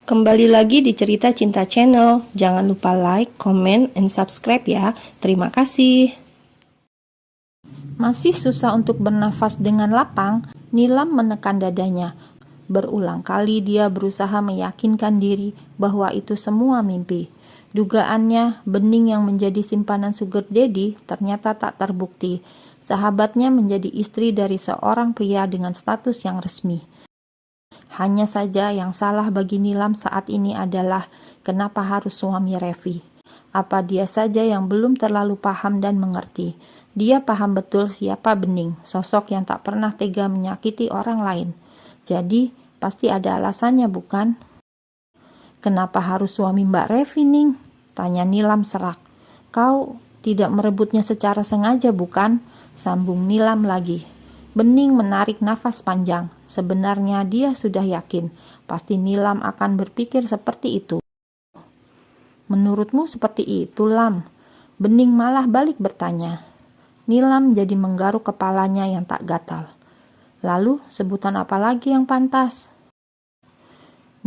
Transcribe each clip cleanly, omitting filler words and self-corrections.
Kembali lagi di Cerita Cinta Channel. Jangan lupa like, comment, and subscribe ya. Terima kasih. Masih susah untuk bernafas dengan lapang, Nilam menekan dadanya. Berulang kali dia berusaha meyakinkan diri bahwa itu semua mimpi. Dugaannya, bening yang menjadi simpanan sugar daddy ternyata tak terbukti. Sahabatnya menjadi istri dari seorang pria dengan status yang resmi. Hanya saja yang salah bagi Nilam saat ini adalah kenapa harus suami Revi. Apa dia saja yang belum terlalu paham dan mengerti. Dia paham betul siapa Bening, sosok yang tak pernah tega menyakiti orang lain. Jadi, pasti ada alasannya bukan? Kenapa harus suami Mbak Revi, Ning? Tanya Nilam serak. Kau tidak merebutnya secara sengaja bukan? Sambung Nilam lagi. Bening menarik nafas panjang. Sebenarnya dia sudah yakin, pasti Nilam akan berpikir seperti itu. Menurutmu seperti itu, Lam? Bening malah balik bertanya. Nilam jadi menggaruk kepalanya yang tak gatal. Lalu, sebutan apa lagi yang pantas?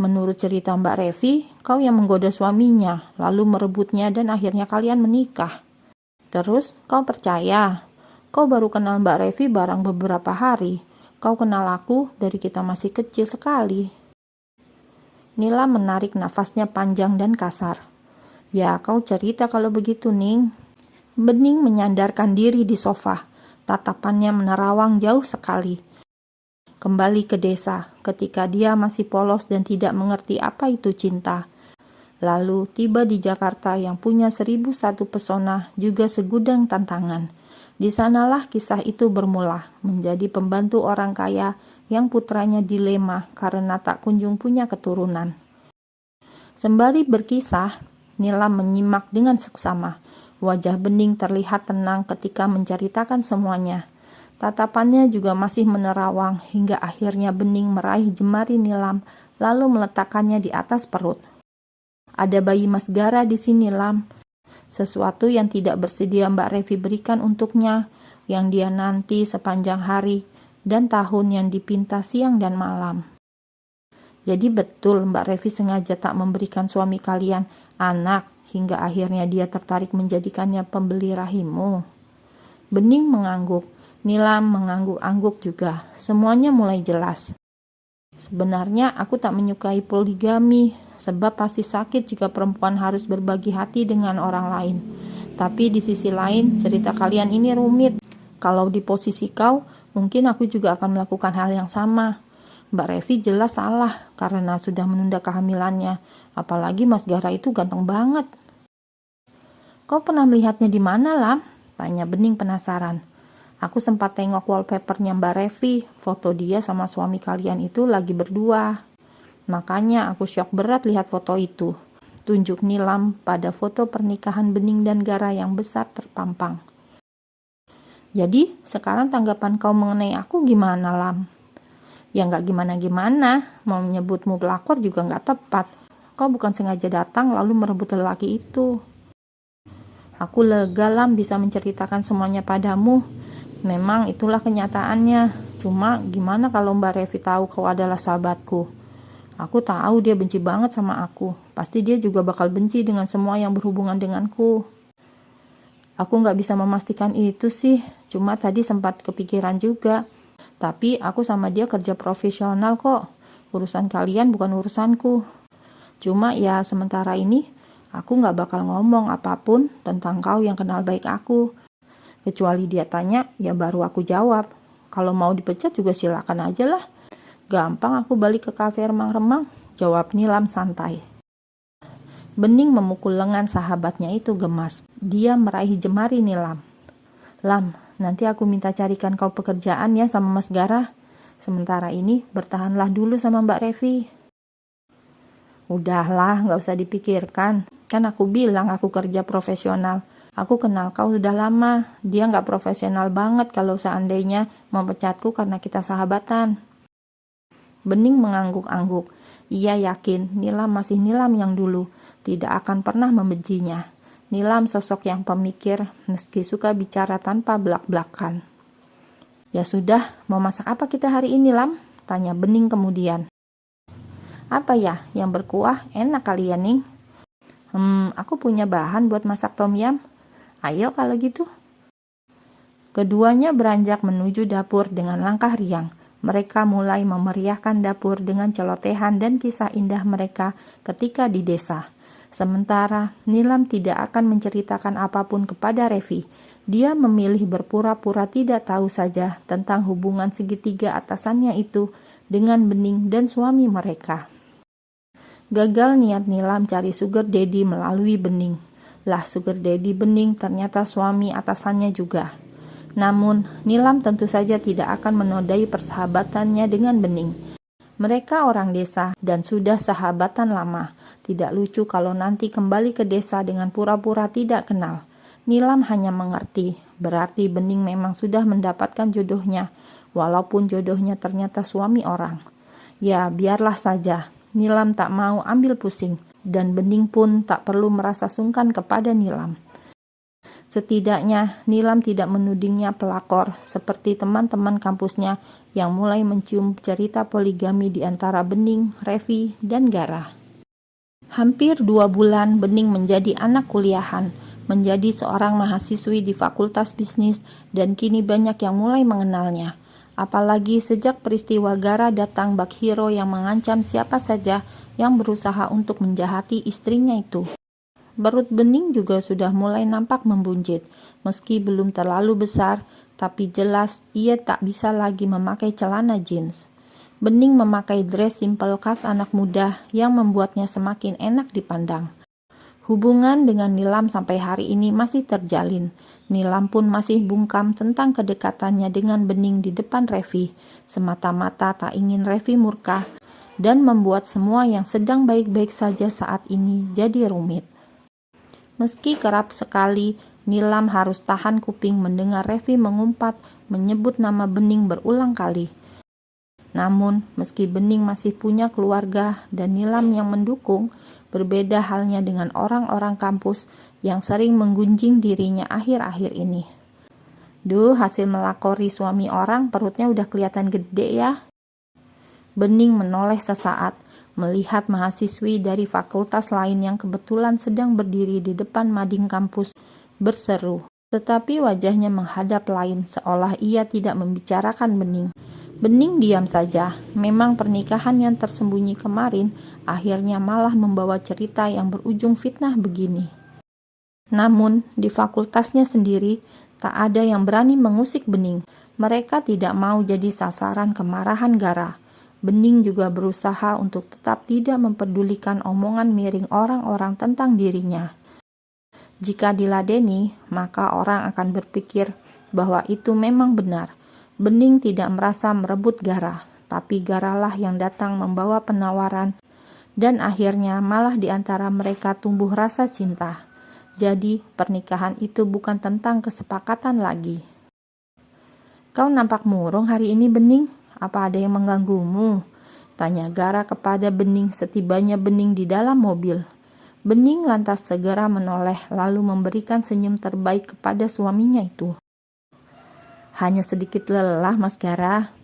Menurut cerita Mbak Revi, kau yang menggoda suaminya, lalu merebutnya dan akhirnya kalian menikah. Terus, kau percaya? Kau baru kenal Mbak Revi barang beberapa hari. Kau kenal aku dari kita masih kecil sekali. Nila menarik nafasnya panjang dan kasar. Ya, kau cerita kalau begitu, Ning. Bening menyandarkan diri di sofa. Tatapannya menerawang jauh sekali. Kembali ke desa ketika dia masih polos dan tidak mengerti apa itu cinta. Lalu tiba di Jakarta yang punya 1001 pesona juga segudang tantangan. Di sanalah kisah itu bermula, menjadi pembantu orang kaya yang putranya dilema karena tak kunjung punya keturunan. Sembari berkisah, Nilam menyimak dengan seksama. Wajah Bening terlihat tenang ketika menceritakan semuanya. Tatapannya juga masih menerawang hingga akhirnya Bening meraih jemari Nilam lalu meletakkannya di atas perut. Ada bayi Mas Gara di sini, Lam. Sesuatu yang tidak bersedia Mbak Revi berikan untuknya, yang dia nanti sepanjang hari dan tahun yang dipinta siang dan malam. Jadi betul Mbak Revi sengaja tak memberikan suami kalian anak hingga akhirnya dia tertarik menjadikannya pembeli rahimmu. Bening mengangguk, Nilam mengangguk-angguk juga. Semuanya mulai jelas. Sebenarnya aku tak menyukai poligami, sebab pasti sakit jika perempuan harus berbagi hati dengan orang lain. Tapi di sisi lain, cerita kalian ini rumit. Kalau di posisi kau, mungkin aku juga akan melakukan hal yang sama. Mbak Revi jelas salah karena sudah menunda kehamilannya. Apalagi Mas Gara itu ganteng banget. Kau pernah melihatnya di mana, Lam? Tanya Bening penasaran. Aku sempat tengok wallpapernya Mbak Revi. Foto dia sama suami kalian itu lagi berdua. Makanya aku syok berat lihat foto itu. Tunjuk Nilam pada foto pernikahan Bening dan Gara yang besar terpampang. Jadi, sekarang tanggapan kau mengenai aku gimana, Lam? Ya nggak gimana-gimana, mau menyebutmu pelakor juga nggak tepat. Kau bukan sengaja datang lalu merebut lelaki itu. Aku lega, Lam, bisa menceritakan semuanya padamu. Memang itulah kenyataannya. Cuma gimana kalau Mbak Revi tahu kau adalah sahabatku? Aku tahu dia benci banget sama aku. Pasti dia juga bakal benci dengan semua yang berhubungan denganku. Aku nggak bisa memastikan itu sih. Cuma tadi sempat kepikiran juga. Tapi aku sama dia kerja profesional kok. Urusan kalian bukan urusanku. Cuma ya sementara ini aku nggak bakal ngomong apapun tentang kau yang kenal baik aku. Kecuali dia tanya, ya baru aku jawab. Kalau mau dipecat juga silakan aja lah. Gampang aku balik ke kafe remang-remang, jawab Nilam santai. Bening memukul lengan sahabatnya itu gemas. Dia meraih jemari Nilam. Lam, nanti aku minta carikan kau pekerjaan ya sama Mas Gara. Sementara ini bertahanlah dulu sama Mbak Revi. Udahlah, gak usah dipikirkan. Kan aku bilang aku kerja profesional. Aku kenal kau sudah lama. Dia gak profesional banget kalau seandainya memecatku karena kita sahabatan. Bening mengangguk-angguk. Ia yakin Nilam masih Nilam yang dulu. Tidak akan pernah membencinya. Nilam sosok yang pemikir meski suka bicara tanpa belak-belakan. Ya sudah, mau masak apa kita hari ini, Lam? Tanya Bening kemudian. Apa ya yang berkuah? Enak kali ya, Ning? Aku punya bahan buat masak tom yum. Ayo kalau gitu. Keduanya beranjak menuju dapur dengan langkah riang. Mereka mulai memeriahkan dapur dengan celotehan dan kisah indah mereka ketika di desa. Sementara Nilam tidak akan menceritakan apapun kepada Revi. Dia memilih berpura-pura tidak tahu saja tentang hubungan segitiga atasannya itu dengan Bening dan suami mereka. Gagal niat Nilam cari sugar daddy melalui Bening. Lah, sugar daddy Bening ternyata suami atasannya juga. Namun, Nilam tentu saja tidak akan menodai persahabatannya dengan Bening. Mereka orang desa dan sudah sahabatan lama. Tidak lucu kalau nanti kembali ke desa dengan pura-pura tidak kenal. Nilam hanya mengerti, berarti Bening memang sudah mendapatkan jodohnya, walaupun jodohnya ternyata suami orang. Ya, biarlah saja. Nilam tak mau ambil pusing, dan Bening pun tak perlu merasa sungkan kepada Nilam. Setidaknya, Nilam tidak menudingnya pelakor, seperti teman-teman kampusnya yang mulai mencium cerita poligami di antara Bening, Revi, dan Gara. Hampir 2 bulan Bening menjadi anak kuliahan, menjadi seorang mahasiswi di Fakultas Bisnis, dan kini banyak yang mulai mengenalnya. Apalagi sejak peristiwa Gara datang bak hero yang mengancam siapa saja yang berusaha untuk menjahati istrinya itu. Perut Bening juga sudah mulai nampak membunjit. Meski belum terlalu besar, tapi jelas ia tak bisa lagi memakai celana jeans. Bening memakai dress simple khas anak muda yang membuatnya semakin enak dipandang. Hubungan dengan Nilam sampai hari ini masih terjalin. Nilam pun masih bungkam tentang kedekatannya dengan Bening di depan Revi. Semata-mata tak ingin Revi murka dan membuat semua yang sedang baik-baik saja saat ini jadi rumit. Meski kerap sekali Nilam harus tahan kuping mendengar Revi mengumpat menyebut nama Bening berulang kali. Namun, meski Bening masih punya keluarga dan Nilam yang mendukung, berbeda halnya dengan orang-orang kampus yang sering menggunjing dirinya akhir-akhir ini. Duh, hasil melakori suami orang perutnya udah kelihatan gede ya. Bening menoleh sesaat, melihat mahasiswi dari fakultas lain yang kebetulan sedang berdiri di depan mading kampus berseru. Tetapi wajahnya menghadap lain seolah ia tidak membicarakan Bening. Bening diam saja. Memang pernikahan yang tersembunyi kemarin akhirnya malah membawa cerita yang berujung fitnah begini. Namun, di fakultasnya sendiri, tak ada yang berani mengusik Bening. Mereka tidak mau jadi sasaran kemarahan Gara. Bening juga berusaha untuk tetap tidak memperdulikan omongan miring orang-orang tentang dirinya. Jika diladeni, maka orang akan berpikir bahwa itu memang benar. Bening tidak merasa merebut Gara, tapi Garalah yang datang membawa penawaran, dan akhirnya malah di antara mereka tumbuh rasa cinta. Jadi, pernikahan itu bukan tentang kesepakatan lagi. Kau nampak murung hari ini, Bening. Apa ada yang mengganggumu? Tanya Gara kepada Bening setibanya Bening di dalam mobil. Bening lantas segera menoleh lalu memberikan senyum terbaik kepada suaminya itu. Hanya sedikit lelah, Mas Gara.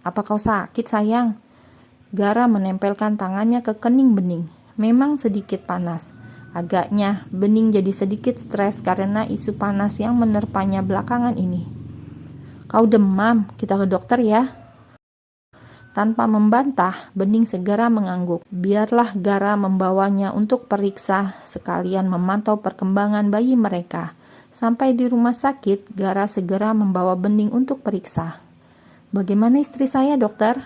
Apa kau sakit, sayang? Gara menempelkan tangannya ke kening Bening. Memang sedikit panas. Agaknya Bening jadi sedikit stres karena isu panas yang menerpanya belakangan ini. Kau demam, kita ke dokter ya. Tanpa membantah, Bening segera mengangguk. Biarlah Gara membawanya untuk periksa, sekalian memantau perkembangan bayi mereka. Sampai di rumah sakit, Gara segera membawa Bening untuk periksa. Bagaimana istri saya, dokter?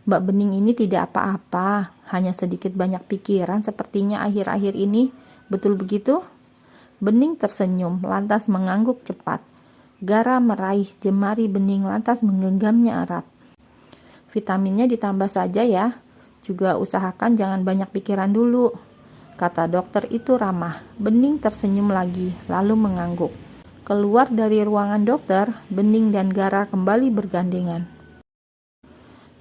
Mbak Bening ini tidak apa-apa, hanya sedikit banyak pikiran sepertinya akhir-akhir ini. Betul begitu? Bening tersenyum, lantas mengangguk cepat. Gara meraih jemari Bening lantas menggenggamnya erat. Vitaminnya ditambah saja ya, juga usahakan jangan banyak pikiran dulu, kata dokter itu ramah. Bening tersenyum lagi, lalu mengangguk. Keluar dari ruangan dokter, Bening dan Gara kembali bergandengan.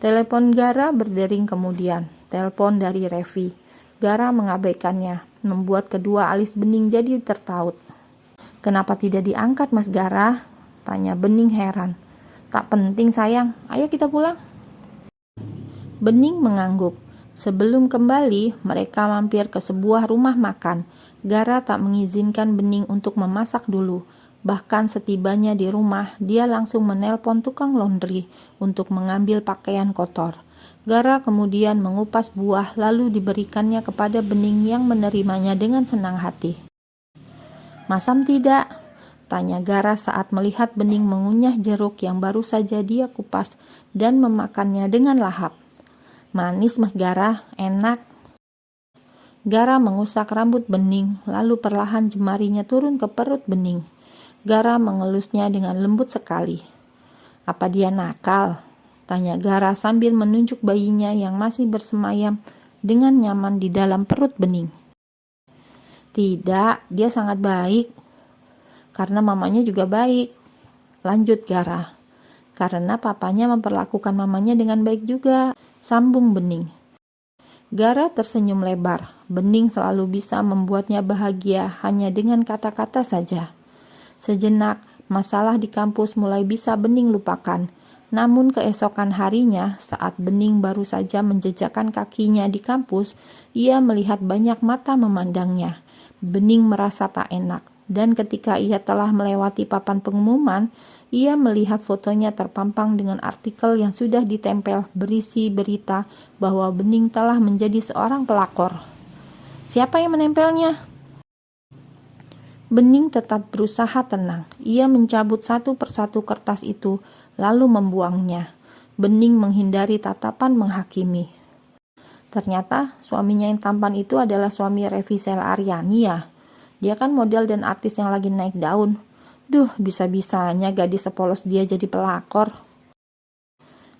Telepon Gara berdering kemudian. Telepon dari Revi. Gara mengabaikannya, membuat kedua alis Bening jadi tertaut. Kenapa tidak diangkat, Mas Gara? Tanya Bening heran. Tak penting sayang, ayo kita pulang. Bening mengangguk. Sebelum kembali, mereka mampir ke sebuah rumah makan. Gara tak mengizinkan Bening untuk memasak dulu. Bahkan setibanya di rumah, dia langsung menelpon tukang laundry untuk mengambil pakaian kotor. Gara kemudian mengupas buah lalu diberikannya kepada Bening yang menerimanya dengan senang hati. "Masam tidak?" tanya Gara saat melihat Bening mengunyah jeruk yang baru saja dia kupas dan memakannya dengan lahap. "Manis, Mas Gara, enak." Gara mengusak rambut Bening, lalu perlahan jemarinya turun ke perut Bening. Gara mengelusnya dengan lembut sekali. "Apa dia nakal?" tanya Gara sambil menunjuk bayinya yang masih bersemayam dengan nyaman di dalam perut Bening. "Tidak, dia sangat baik." "Karena mamanya juga baik," lanjut Gara. "Karena papanya memperlakukan mamanya dengan baik juga," sambung Bening. Gara tersenyum lebar. Bening selalu bisa membuatnya bahagia hanya dengan kata-kata saja. Sejenak, masalah di kampus mulai bisa Bening lupakan. Namun keesokan harinya, saat Bening baru saja menjejakkan kakinya di kampus, ia melihat banyak mata memandangnya. Bening merasa tak enak, dan ketika ia telah melewati papan pengumuman, ia melihat fotonya terpampang dengan artikel yang sudah ditempel berisi berita bahwa Bening telah menjadi seorang pelakor. Siapa yang menempelnya? Bening tetap berusaha tenang. Ia mencabut satu persatu kertas itu, lalu membuangnya. Bening menghindari tatapan menghakimi. Ternyata suaminya yang tampan itu adalah suami Revi Sela Aryani ya. Dia kan model dan artis yang lagi naik daun. Duh, bisa-bisanya gadis sepolos dia jadi pelakor.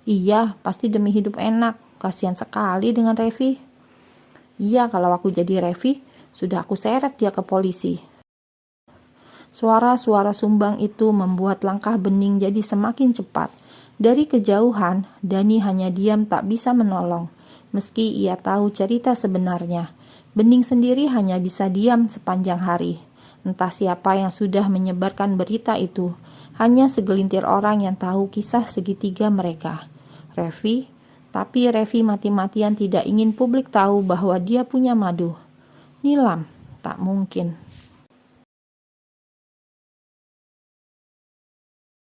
Iya, pasti demi hidup enak. Kasihan sekali dengan Revi. Iya, kalau aku jadi Revi, sudah aku seret dia ke polisi. Suara-suara sumbang itu membuat langkah Bening jadi semakin cepat. Dari kejauhan, Dani hanya diam tak bisa menolong. Meski ia tahu cerita sebenarnya, Bening sendiri hanya bisa diam sepanjang hari. Entah siapa yang sudah menyebarkan berita itu. Hanya segelintir orang yang tahu kisah segitiga mereka. Revi, tapi Revi mati-matian tidak ingin publik tahu bahwa dia punya madu. Nilam, tak mungkin.